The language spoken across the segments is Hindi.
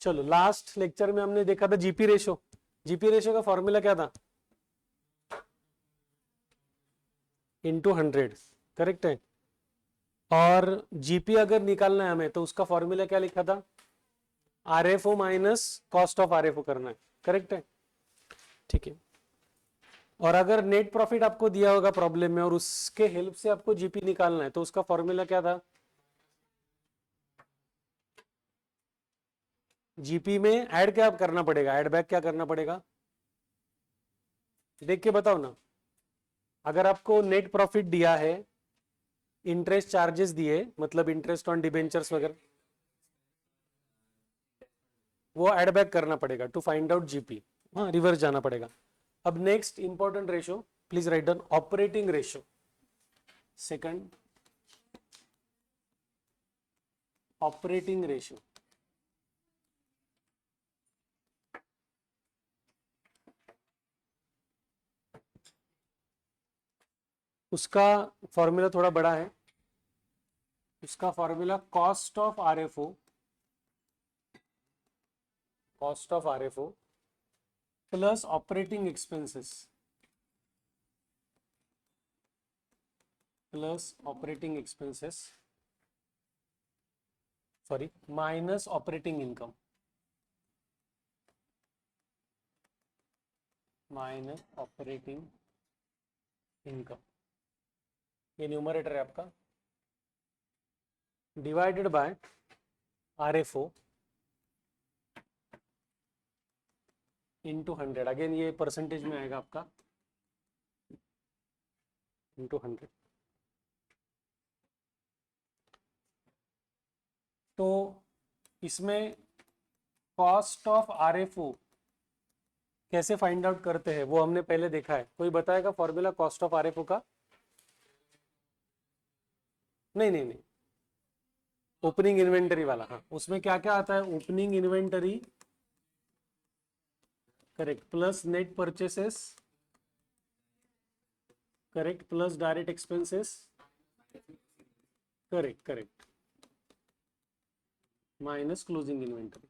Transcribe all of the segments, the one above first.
चलो लास्ट लेक्चर में हमने देखा था जीपी रेशो। जीपी रेशो का फॉर्मूला क्या था? इंटू 100, करेक्ट है। और जीपी अगर निकालना है हमें तो उसका फॉर्मूला क्या लिखा था? RFO minus cost of RFO करना है, करेक्ट है। ठीक है। और अगर नेट प्रॉफिट आपको दिया होगा प्रॉब्लम में और उसके हेल्प से आपको जीपी निकालना है तो उसका फॉर्मूला क्या था? जीपी में ऐड क्या करना पड़ेगा? ऐड बैक क्या करना पड़ेगा? देख के बताओ ना। अगर आपको नेट प्रॉफिट दिया है, इंटरेस्ट चार्जेस दिए, मतलब इंटरेस्ट ऑन डिबेंचर्स वगैरह, वो ऐड बैक करना पड़ेगा टू फाइंड आउट जीपी। हाँ, रिवर्स जाना पड़ेगा। अब next important ratio, please write down operating ratio. Second, operating ratio. उसका फॉर्मूला थोड़ा बड़ा है। उसका formula cost of RFO, cost of RFO plus operating expenses, plus operating expenses, sorry, minus operating income, minus operating income, ये न्यूमरेटर है आपका, divided by RFO into 100। Again ये परसेंटेज में आएगा आपका, इंटू 100। तो इसमें कॉस्ट ऑफ आरएफओ कैसे फाइंड आउट करते हैं वो हमने पहले देखा है। कोई बताएगा फॉर्मूला कॉस्ट ऑफ आरएफओ का? नहीं नहीं नहीं, ओपनिंग इन्वेंटरी वाला। हाँ, उसमें क्या क्या आता है? Opening inventory, correct, plus net purchases, correct, plus direct expenses, correct correct, minus closing inventory.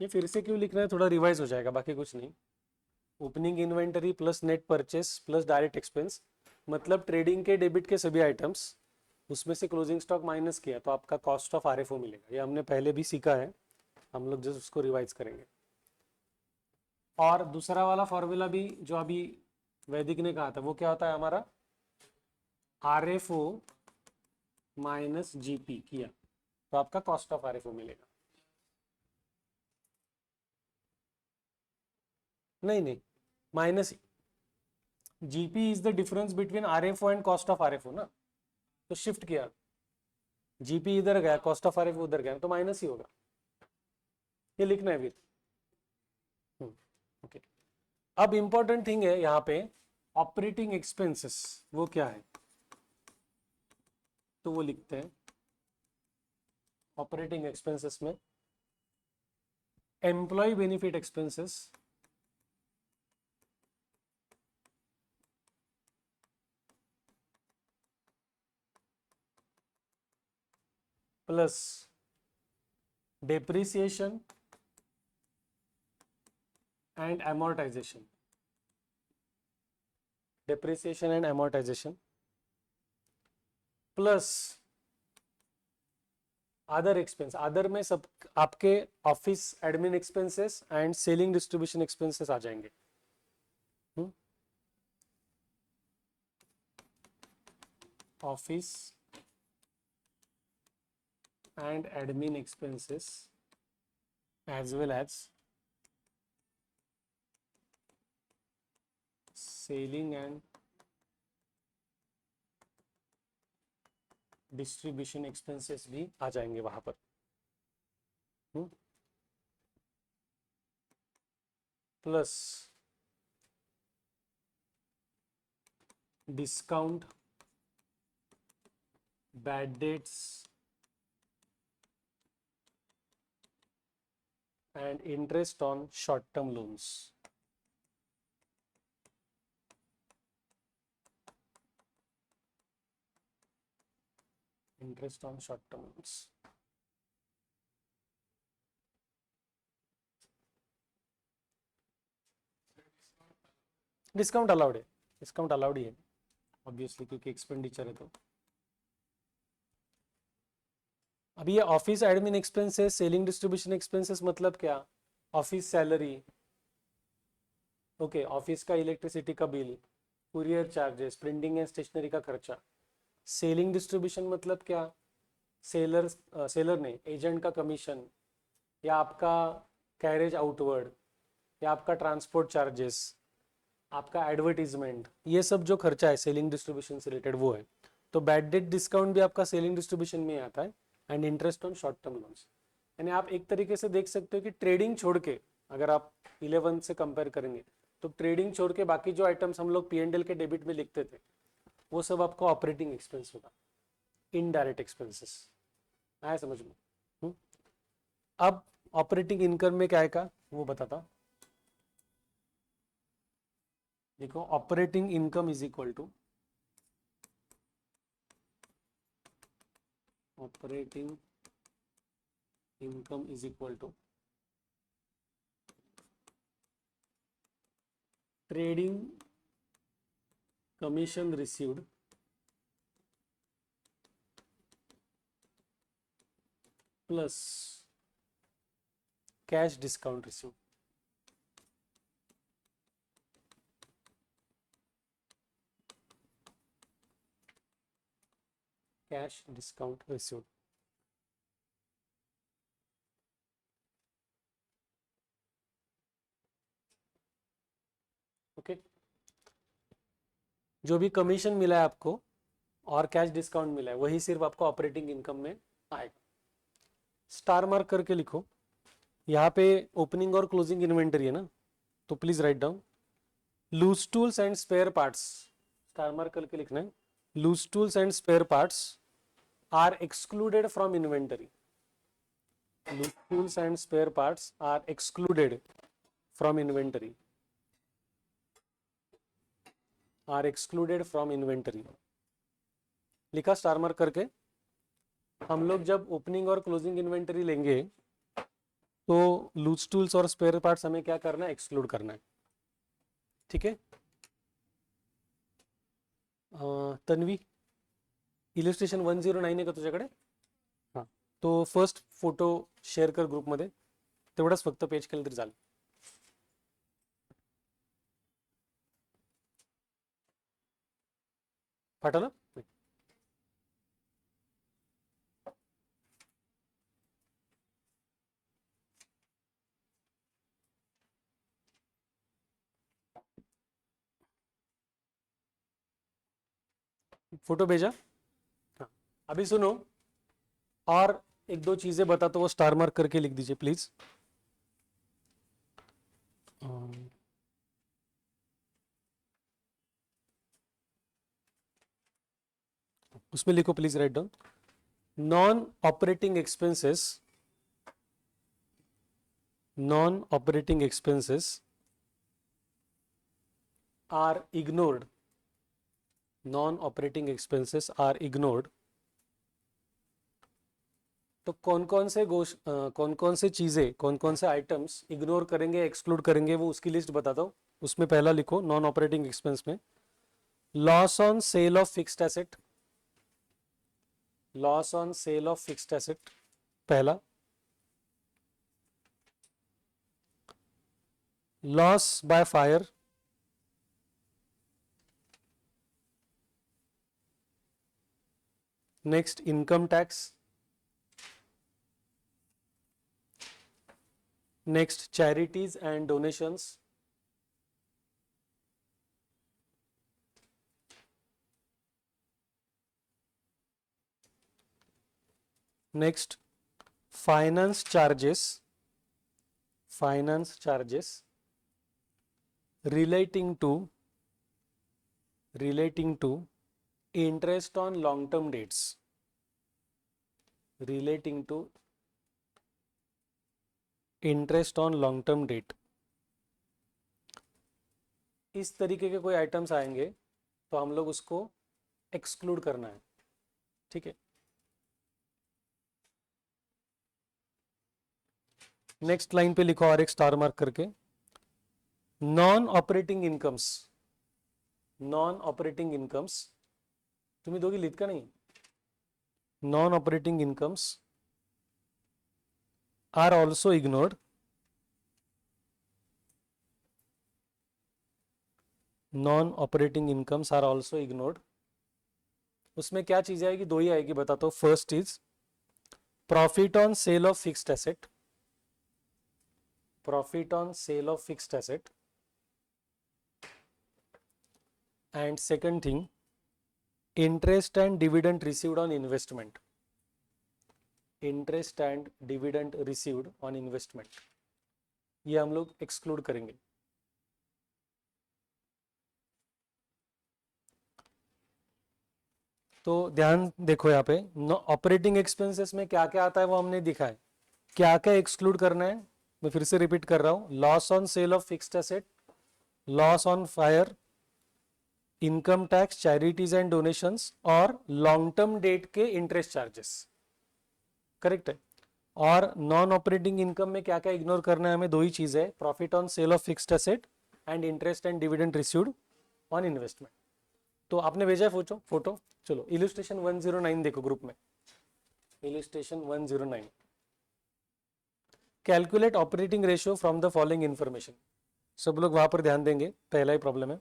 ये फिर से क्यों लिख रहे हैं? थोड़ा रिवाइज हो जाएगा, बाकी कुछ नहीं। Opening inventory plus net purchase plus direct expense, मतलब ट्रेडिंग के डेबिट के सभी आइटम्स, उसमें से क्लोजिंग स्टॉक माइनस किया तो आपका कॉस्ट ऑफ आरएफओ मिलेगा। ये हमने पहले भी सीखा है, हम लोग जस्ट उसको रिवाइज करेंगे। और दूसरा वाला फॉर्मूला भी जो अभी वैदिक ने कहा था वो क्या होता है हमारा? आरएफओ माइनस जीपी किया तो आपका कॉस्ट ऑफ आरएफओ मिलेगा। नहीं नहीं, minus, GP is the difference between RFO and cost of RFO ना, तो शिफ्ट किया, जीपी इधर गया, कॉस्ट ऑफ आरएफओ उधर गया, तो माइनस ही होगा। ये लिखना है फिर। ओके। अब इंपॉर्टेंट थिंग है यहाँ पे, ऑपरेटिंग एक्सपेंसेस वो क्या है? तो वो लिखते हैं ऑपरेटिंग एक्सपेंसेस में employ benefit expenses plus depreciation and amortization, depreciation and amortization plus other expense. Other में सब आपके office admin expenses and selling distribution expenses आ जाएंगे। Office and admin expenses as well as selling and distribution expenses भी आ जाएंगे वहां पर। Plus discount, bad debts and interest on short term loans. Interest on short term loans. Discount allowed है, डिस्काउंट अलाउड ही है ऑब्वियसली, क्योंकि एक्सपेंडिचर है तो। अभी ये office admin expenses, selling distribution expenses मतलब क्या? ऑफिस सैलरी, ओके, ऑफिस का इलेक्ट्रिसिटी का bill, courier charges, printing and stationery का खर्चा। सेलिंग डिस्ट्रीब्यूशन मतलब क्या? सेलर, सेलर ने एजेंट का कमीशन, या आपका कैरेज आउटवर्ड, या आपका ट्रांसपोर्ट चार्जेस, आपका एडवर्टीजमेंट, ये सब जो खर्चा है सेलिंग डिस्ट्रीब्यूशन से रिलेटेड वो है। तो बैड डेट डिस्काउंट भी आपका सेलिंग डिस्ट्रीब्यूशन में आता है, and interest on short term loans. यानी आप एक तरीके से देख सकते हो कि ट्रेडिंग छोड़ के, अगर आप 11 से कंपेयर करेंगे तो ट्रेडिंग छोड़ के बाकी जो आइटम्स हम लोग P&L के डेबिट में लिखते थे वो सब आपका ऑपरेटिंग एक्सपेंस होगा, इनडायरेक्ट एक्सपेंसेस। आया समझ में? अब ऑपरेटिंग इनकम में क्या आएगा वो बताता हूं। देखो, operating income is equal to, operating income is equal to trading commission received plus cash discount received. Cash discount received, okay. जो भी कमीशन मिला है आपको और कैश डिस्काउंट मिला है वही सिर्फ आपको ऑपरेटिंग इनकम में आएगा। स्टार मार्क करके लिखो, यहाँ पे ओपनिंग और क्लोजिंग इन्वेंटरी है ना, तो please write down loose tools and spare parts, star mark करके लिखना है। Loose tools and spare parts are excluded from inventory, loose tools and spare parts are excluded from inventory, are excluded from inventory, लिखा स्टार मार्क करके। हम लोग जब ओपनिंग और क्लोजिंग इन्वेंटरी लेंगे तो लूज टूल्स और स्पेयर पार्ट्स हमें क्या करना है? एक्सक्लूड करना है, ठीक है। तन्वी, इलिस्ट्रेशन 109 आहे का तुझ्याकडे? हां, तो फर्स्ट फोटो शेअर कर ग्रुपमध्ये, तेवढाच फक्त पेज केलं तरी चालेल. पाठवलं? फोटो भेजा? हाँ, अभी सुनो, और एक दो चीजें बता तो वो स्टार मार्क करके लिख दीजिए प्लीज. उसमें लिखो please, write down non operating expenses, non operating expenses are ignored, non operating expenses are ignored. तो कौन कौन से चीजें, कौन कौन से आइटम्स इग्नोर करेंगे, एक्सक्लूड करेंगे, वो उसकी लिस्ट बताता हूँ. उसमें पहला लिखो नॉन ऑपरेटिंग एक्सपेंस में loss on sale of fixed asset, loss on sale of fixed asset पहला. Loss by fire, next income tax, next charities and donations, next finance charges, finance charges relating to interest on long term dates, relating to interest on long term date. इस तरीके के कोई आइटम्स आएंगे तो हम लोग उसको एक्सक्लूड करना है, ठीक है. नेक्स्ट लाइन पे लिखो और एक स्टार मार्क करके non operating incomes, non operating incomes, तुम्ही दोघी लिहित का नाही? Non operating incomes are also ignored, non operating incomes are also ignored. उसमें क्या चीज आएगी? दो ही आएगी, बताता हूँ। First is profit on sale of fixed asset, profit on sale of fixed asset, and second thing interest and dividend received on investment, interest and dividend received on investment, ये हम लोग एक्सक्लूड करेंगे। तो ध्यान देखो यहाँ पे, ऑपरेटिंग एक्सपेंसेस में क्या क्या आता है वो हमने दिखा है। क्या क्या एक्सक्लूड करना है मैं फिर से रिपीट कर रहा हूं। Loss on sale of fixed asset, loss on fire, income tax, charities and donations और लॉन्ग टर्म डेट के इंटरेस्ट चार्जेस, करेक्ट है। और नॉन ऑपरेटिंग इनकम में क्या क्या इग्नोर करना है हमें? दो ही चीज है, profit on sale of fixed asset and interest and dividend received on investment. तो आपने भेजा है फोटो फोटो चलो इलस्ट्रेशन 109 देखो ग्रुप में, illustration 109, calculate operating ratio from the following information. सब लोग वहां पर ध्यान देंगे, पहला ही प्रॉब्लम है।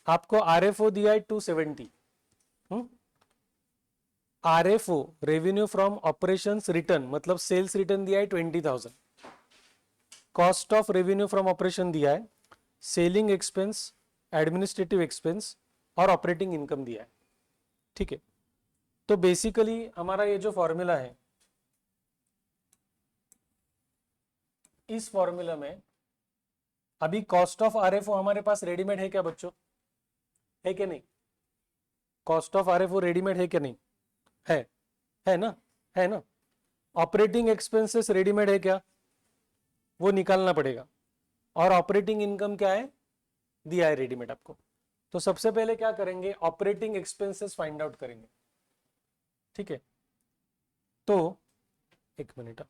आपको आरएफओ दिया है 270, RFO revenue from operations return मतलब सेल्स रिटर्न दिया है 20,000, cost of revenue from operation दिया है, सेलिंग एक्सपेंस, एडमिनिस्ट्रेटिव एक्सपेंस और ऑपरेटिंग इनकम दिया है, ठीक है। तो बेसिकली हमारा ये जो फॉर्मूला है, इस फॉर्मूला में अभी कॉस्ट ऑफ आरएफओ हमारे पास रेडीमेड है क्या बच्चों? है कि नहीं? कॉस्ट ऑफ आरएफओ रेडीमेड है कि नहीं? है ना, है ना। ऑपरेटिंग एक्सपेंसेस रेडीमेड है क्या? वो निकालना पड़ेगा। और ऑपरेटिंग इनकम क्या है? दिया है रेडीमेड आपको। तो सबसे पहले क्या करेंगे? ऑपरेटिंग एक्सपेंसेस फाइंड आउट करेंगे, ठीक है। तो एक मिनट आप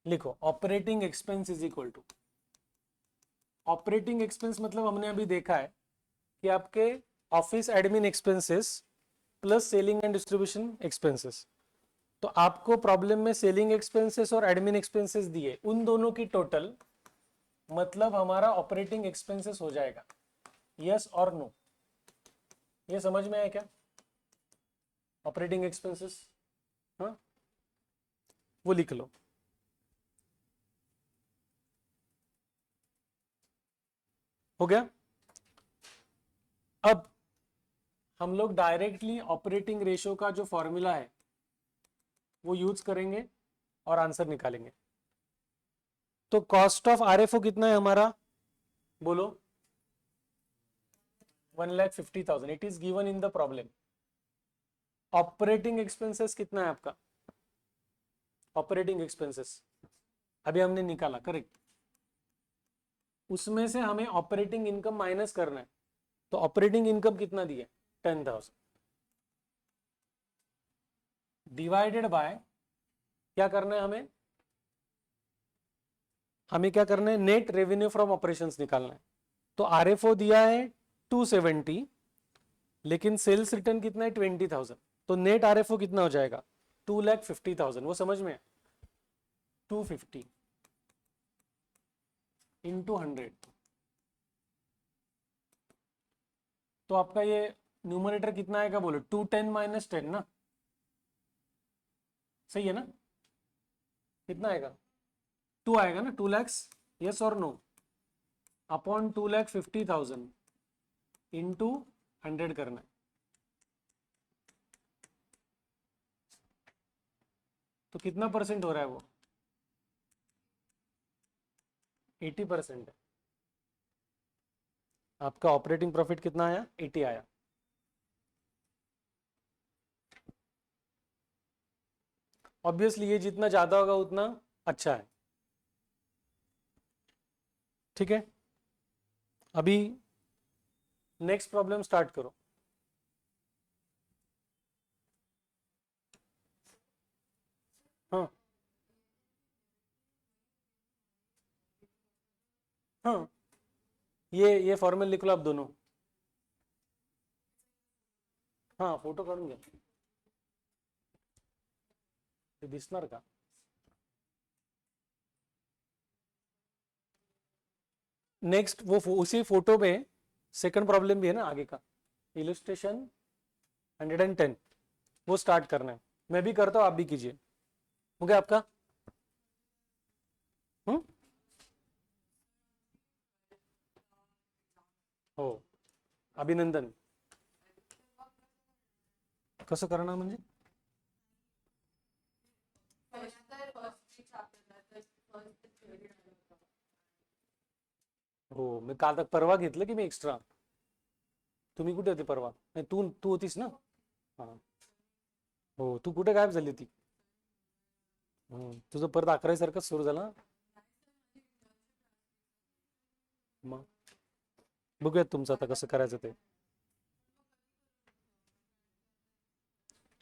लिखो, operating expense is equal to, operating expense मतलब हमने अभी देखा है कि आपके office admin expenses plus selling and distribution expenses. तो आपको प्रॉब्लम में सेलिंग एक्सपेंसेस और एडमिन एक्सपेंसेस दिए, उन दोनों की टोटल मतलब हमारा ऑपरेटिंग एक्सपेंसेस हो जाएगा। यस और नो? ये समझ में आया क्या? ऑपरेटिंग एक्सपेंसेस, हाँ, वो लिख लो। हो गया? अब हम लोग डायरेक्टली ऑपरेटिंग रेशियो का जो फॉर्मूला है वो यूज करेंगे और आंसर निकालेंगे। तो कॉस्ट ऑफ आरएफओ कितना है हमारा? बोलो। 1,50,000, it is given in the problem. Operating expenses कितना है आपका? ऑपरेटिंग एक्सपेंसेस अभी हमने निकाला, करेक्ट। उसमें से हमें ऑपरेटिंग इनकम माइनस करना है। तो ऑपरेटिंग इनकम कितना दिया? 10,000 डिवाइडेड बाय, क्या करना है हमें? हमें क्या करना है? नेट रेवेन्यू फ्रॉम ऑपरेशंस निकालना है। तो आरएफओ दिया है 270, लेकिन सेल्स रिटर्न कितना है? 20,000। तो नेट आरएफओ कितना हो जाएगा? 2,50,000। वो समझ में? 250 इंटू 100। तो आपका ये न्यूमरेटर कितना आएगा बोलो? 210 माइनस 10 ना, सही है ना? कितना आएगा? 2 आएगा ना, 2 lakhs। यस और नो? अपॉन 2,50,000 इंटू 100 करना है। तो कितना परसेंट हो रहा है वो? 80% है। आपका ऑपरेटिंग प्रॉफिट कितना आया? 80 आया। ऑब्वियसली ये जितना ज्यादा होगा उतना अच्छा है, ठीक है। अभी नेक्स्ट प्रॉब्लम स्टार्ट करो। हाँ, हाँ, ये फॉर्मल लिख लो आप दोनों. हा फोटो काढून घ्या. ते दिसणार का? नेक्स्ट उसी फोटो में सेकंड प्रॉब्लम भी है ना आगे का. इलस्ट्रेशन 110 वो स्टार्ट करना है. मैं भी करता हूँ, आप भी कीजिए. हो गया आपका? हम्म. हो. अभिनंदन. कसं करणार म्हणजे? हो, मी काल परवा घेतलं की मी एक्स्ट्रा. तुम्ही कुठे होते परवा? नाही, तू तू होतीस ना. हा. हो, तू कुठे गायब झाली ती? तुझं परत 11 सारखं सुरू झालं. मग बघूयात तुमचं आता कसं करायचं ते.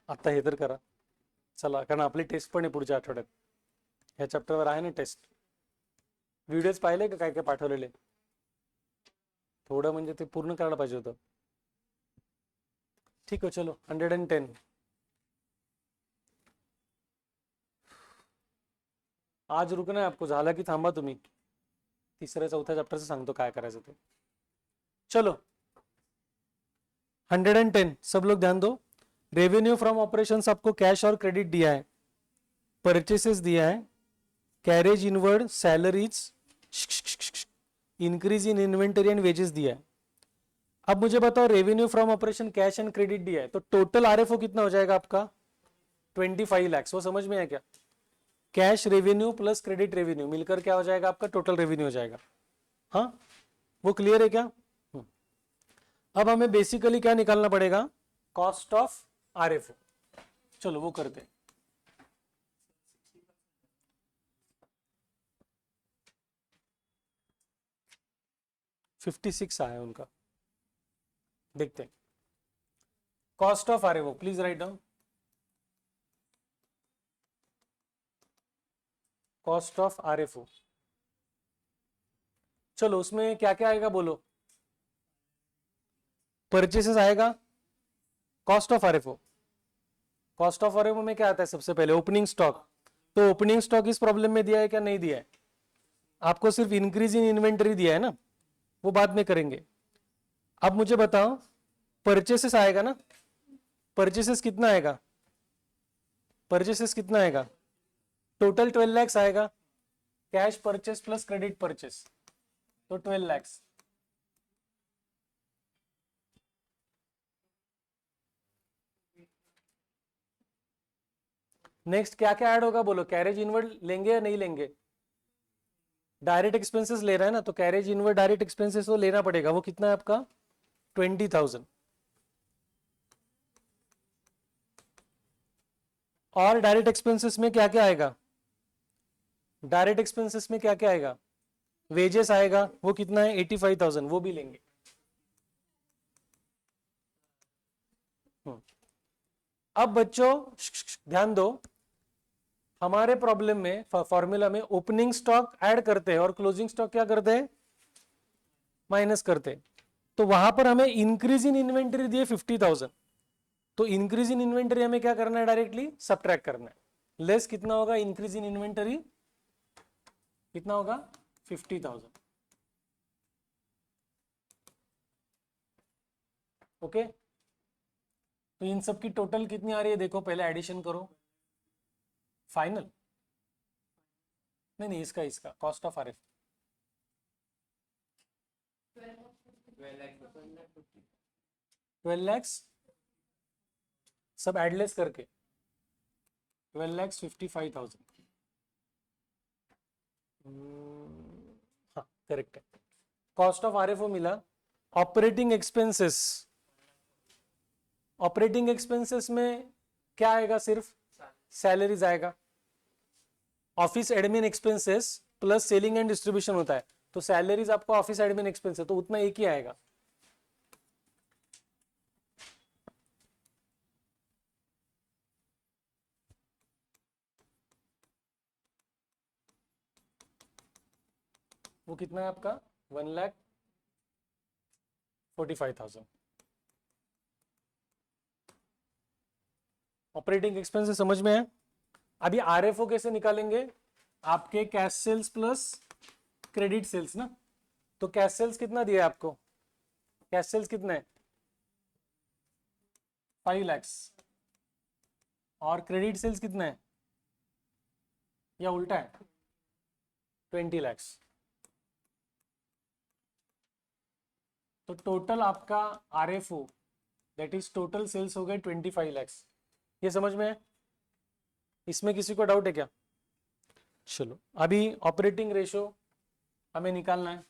आता हे तर करा. चला, कारण आपली टेस्ट पण आहे पुढच्या आठवड्यात. ह्या चॅप्टरवर आहे ना टेस्ट. व्हिडिओज पाहिले का काय काय पाठवलेले? थोडं म्हणजे ते पूर्ण करायला पाहिजे होतं. ठीक आहे, चलो 110. आज रुकना है आपको, झाला की थांबा तुम्ही. तिसऱ्या चौथ्या चॅप्टरचं सांगतो काय करायचं ते. चलो 110, सब लोग ध्यान दो. रेवेन्यू फ्रॉम ऑपरेशंस आपको कैश और क्रेडिट दिया है, परचेसेस दिया है, carriage inward, salaries, increase in inventory and wages दिया है. अब मुझे बताओ, revenue from operation cash and credit दिया है, तो टोटल आरएफओ कितना हो जाएगा आपका? 25 लाख. वो समझ में आया क्या? Cash revenue plus credit revenue मिलकर क्या हो जाएगा आपका? टोटल रेवेन्यू हो जाएगा. हाँ, वो क्लियर है क्या? अब हमें बेसिकली क्या निकालना पड़ेगा? Cost of RFO. चलो वो करते हैं. 56 आया उनका. देखते हैं. Cost of RFO, please write down. Cost of RFO. चलो उसमें क्या क्या आएगा बोलो. परचेसेस आएगा. Cost of RFO. Cost of RFO में क्या आता है? सबसे पहले ओपनिंग स्टॉक. तो ओपनिंग स्टॉक इस प्रॉब्लम में दिया है क्या? नहीं दिया है. आपको सिर्फ इंक्रीज इन इन्वेंटरी दिया है ना, वो बाद में करेंगे. अब मुझे बताओ, परचेसेस आएगा ना. परचेसेस कितना आएगा? परचेसेस कितना आएगा? टोटल 12 लैक्स आएगा. Cash purchase plus credit purchase, तो 12 लैक्स. नेक्स्ट क्या क्या ऐड होगा बोलो. कैरेज इनवर्ड लेंगे या नहीं लेंगे? डायरेक्ट एक्सपेंसेस ले रहा है ना, तो कैरेज इनवर्ड डायरेक्ट एक्सपेंसेस वो लेना पड़ेगा. वो कितना है आपका? 20,000. और डायरेक्ट एक्सपेंसेस में क्या क्या आएगा? डायरेक्ट एक्सपेंसेस में क्या क्या आएगा? वेजेस आएगा. वो कितना है? 85,000. वो भी लेंगे. अब बच्चों ध्यान दो, हमारे प्रॉब्लम में फॉर्मूला में ओपनिंग स्टॉक ऐड करते हैं और क्लोजिंग स्टॉक क्या करते हैं? माइनस करते हैं. तो वहां पर हमें इंक्रीज इन इन्वेंटरी दिए 50,000. तो इंक्रीज इन इन्वेंटरी हमें क्या करना है? डायरेक्टली सब्ट्रैक्ट करना है. लेस कितना होगा? इंक्रीज इन इन्वेंटरी कितना होगा? 50,000. ओके. तो इन सब की टोटल कितनी आ रही है देखो, पहले एडिशन करो. फाइनल नहीं नहीं, इसका इसका कॉस्ट ऑफ आरएफ 12 लैक्स सब एडलेस करके 12,55,000. हाँ करेक्ट है. कॉस्ट ऑफ आरएफओ मिला. Operating expenses. ऑपरेटिंग एक्सपेंसेस में क्या आएगा? सिर्फ सैलरीज आएगा. Office admin expenses plus selling and distribution होता है, तो सैलरीज आपको ऑफिस एडमिन एक्सपेंस है, तो उतना एक ही आएगा. वो कितना है आपका? 1 लाख 45,000। ऑपरेटिंग एक्सपेंसेस समझ में है। अभी आरएफओ कैसे निकालेंगे, आपके cash sales plus credit sales ना। तो कैश सेल्स कितना दिया है आपको, कैश सेल्स कितना है 5 lakhs, और क्रेडिट सेल्स कितना है, या उल्टा है 20 lakhs। तो टोटल आपका RFO that is total sales हो गए 25 lakhs। ये समझ में है, इसमें किसी को डाउट है क्या? चलो अभी ऑपरेटिंग रेशो हमें निकालना है।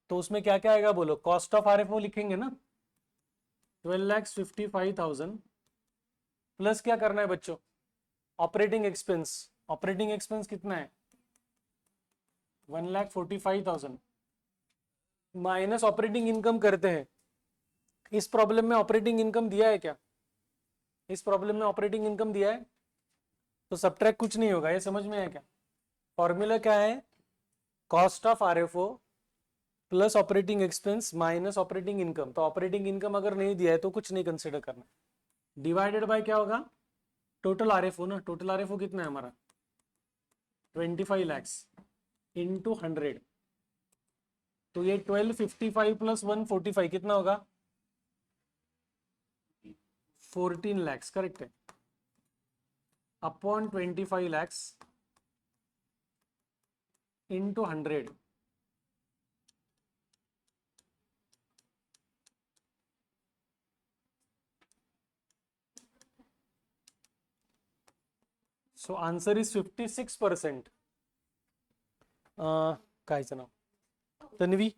तो उसमें क्या क्या आएगा बोलो, कॉस्ट ऑफ आरएफओ लिखेंगे ना 12,55,000 प्लस क्या करना है बच्चों, ऑपरेटिंग एक्सपेंस। ऑपरेटिंग एक्सपेंस कितना है 1,45,000 माइनस ऑपरेटिंग इनकम करते हैं। इस प्रॉब्लम में ऑपरेटिंग इनकम दिया है क्या, इस प्रॉब्लम में ऑपरेटिंग इनकम दिया है, तो सबट्रैक्ट कुछ नहीं होगा। ये समझ में है क्या? फॉर्मूला क्या है, cost of RFO plus operating expense minus operating income. तो ऑपरेटिंग इनकम अगर नहीं दिया है तो कुछ नहीं कंसिडर करना, डिवाइडेड बाय क्या होगा टोटल आरएफओ ना। टोटल आरएफओ कितना है हमारा 25 lakhs इंटू 100। तो ये 1255 प्लस 145 कितना होगा 14 lakhs, करेक्ट है, upon 25 lakhs into 100। So answer is 56%। कायचं नाव तन्वी,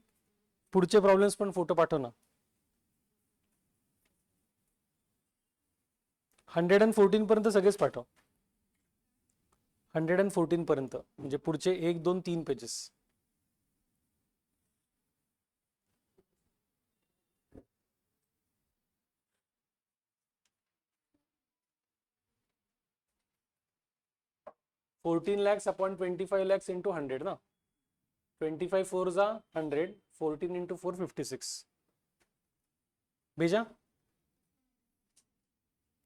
पुढचे प्रॉब्लेम्स पण फोटो पाठव ना। 114 पर्यंत सगळेच पाठव, 114 पर्यंत म्हणजे पुढचे 1 2 3 pages. $14 lakhs upon 25 lakhs into 100 ना, 25 4 जा 100, 14 इंटू 4 56 भेजा।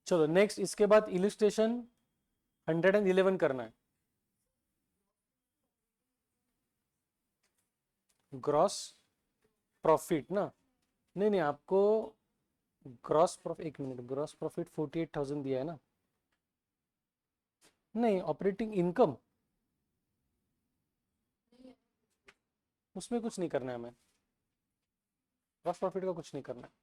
चलो नेक्स्ट, इसके बाद इलिस्ट्रेशन 111 करना है। ग्रॉस प्रॉफिट ना, नहीं नहीं आपको ग्रॉस प्रॉफिट, एक मिनट, ग्रॉस प्रॉफिट 48,000 दिया है ना, नहीं ऑपरेटिंग इनकम उसमें कुछ नहीं करना है हमें, ग्रॉस प्रॉफिट का कुछ नहीं करना है।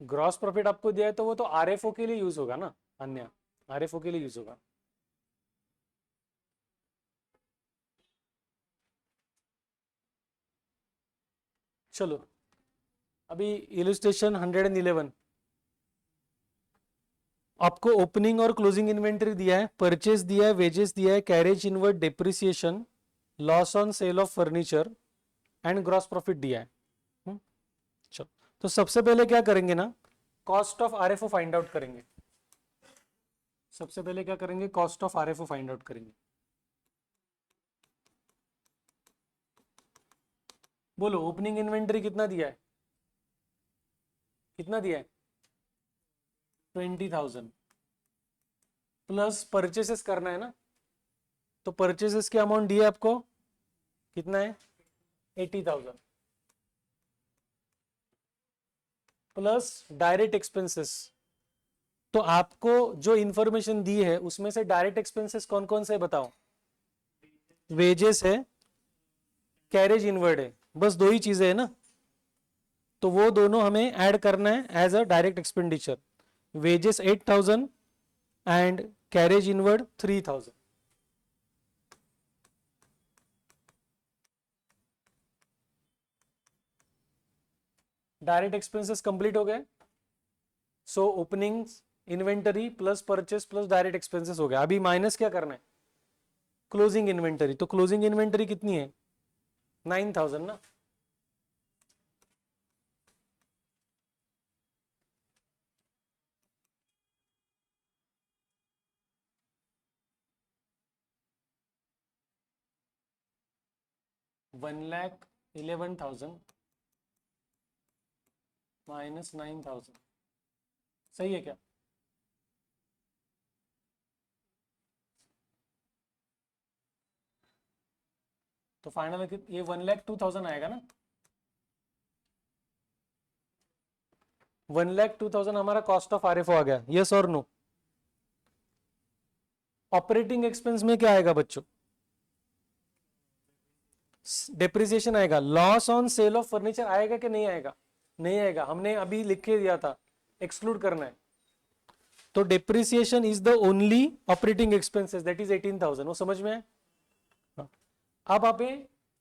ग्रॉस प्रॉफिट आपको दिया है तो वो तो आरएफओ के लिए यूज होगा ना, अन्य आरएफओ के लिए यूज होगा। चलो अभी इलिस्ट्रेशन 111, आपको ओपनिंग और क्लोजिंग इन्वेंटरी दिया है, परचेज दिया है, वेजेस दिया है, carriage inward, depreciation, loss on sale of furniture and gross profit दिया है। चलो तो सबसे पहले क्या करेंगे ना, cost of RFO find out करेंगे। सबसे पहले क्या करेंगे, cost of RFO find out करेंगे। बोलो ओपनिंग इन्वेंटरी कितना दिया है, कितना दिया है 20,000 प्लस परचेसेस करना है ना, तो परचेसेस के अमाउंट दिया आपको कितना है 80,000 प्लस डायरेक्ट एक्सपेंसेस। तो आपको जो इंफॉर्मेशन दी है उसमें से डायरेक्ट एक्सपेंसेस कौन कौन से बताओ, वेजेस है, कैरेज इनवर्ड है, बस दो ही चीजें है ना। तो वो दोनों हमें ऐड करना है as a direct expenditure, wages 8,000 and carriage inward 3,000। Direct expenses complete हो गए। So opening inventory plus purchase plus direct expenses हो गया। अभी माइनस क्या करना है, क्लोजिंग इन्वेंटरी। तो क्लोजिंग इन्वेंटरी कितनी है 9,000 ना, 1,11,000 माइनस 9,000, सही है क्या? तो फाइनल ये 1,02,000 आएगा ना। 1,02,000 हमारा कॉस्ट ऑफ आरएफओ आ गया, यस और नो? ऑपरेटिंग एक्सपेंस में क्या आएगा बच्चों? डेप्रिसिएशन आएगा। Loss on sale of furniture आएगा कि नहीं आएगा? नहीं आएगा, हमने अभी लिख के दिया था, एक्सक्लूड करना है। तो depreciation is the only operating expenses, that is 18,000। वो समझ में है? हाँ। अब आप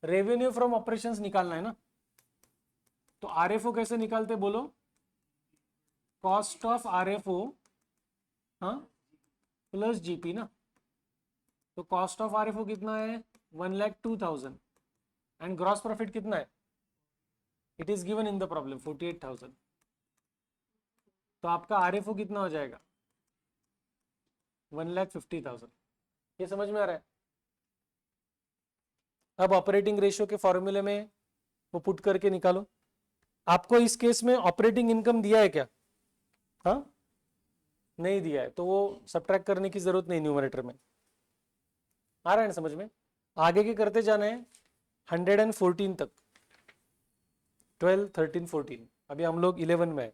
रेवेन्यू फ्रॉम ऑपरेशंस निकालना है ना, तो आरएफओ कैसे निकालते बोलो? कॉस्ट ऑफ आरएफओ, हाँ, प्लस जीपी ना। तो कॉस्ट ऑफ आरएफओ कितना है? 1,02,000। एंड ग्रॉस प्रॉफिट कितना है? It is given in the problem 48,000। तो आपका आरएफओ कितना हो जाएगा? 1,50,000। ये समझ में आ रहा है? अब ऑपरेटिंग रेशियो के फॉर्मूले में वो पुट करके निकालो। आपको इस केस में ऑपरेटिंग इनकम दिया है क्या? हाँ, नहीं दिया है, तो वो सब्ट्रैक्ट करने की जरूरत नहीं न्यूमरेटर में। आ रहा है ना समझ में? आगे के करते जाना है 114 तक, 12, 13, 14। अभी हम लोग 11 में है।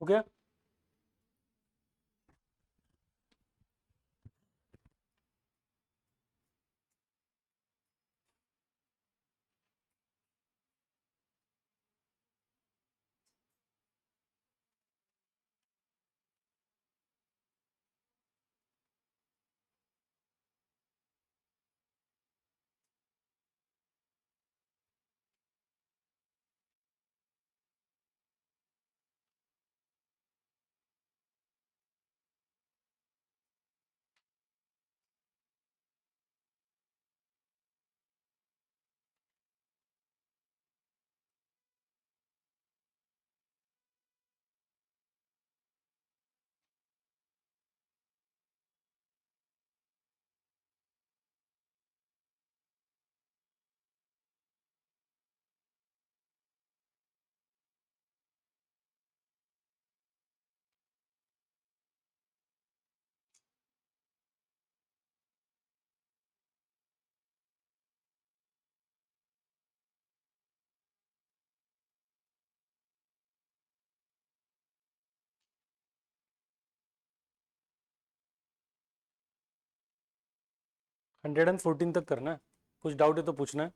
हो गया? हंड्रेड एंड फोर्टीन तक करना है। कुछ डाउट है तो पूछना है।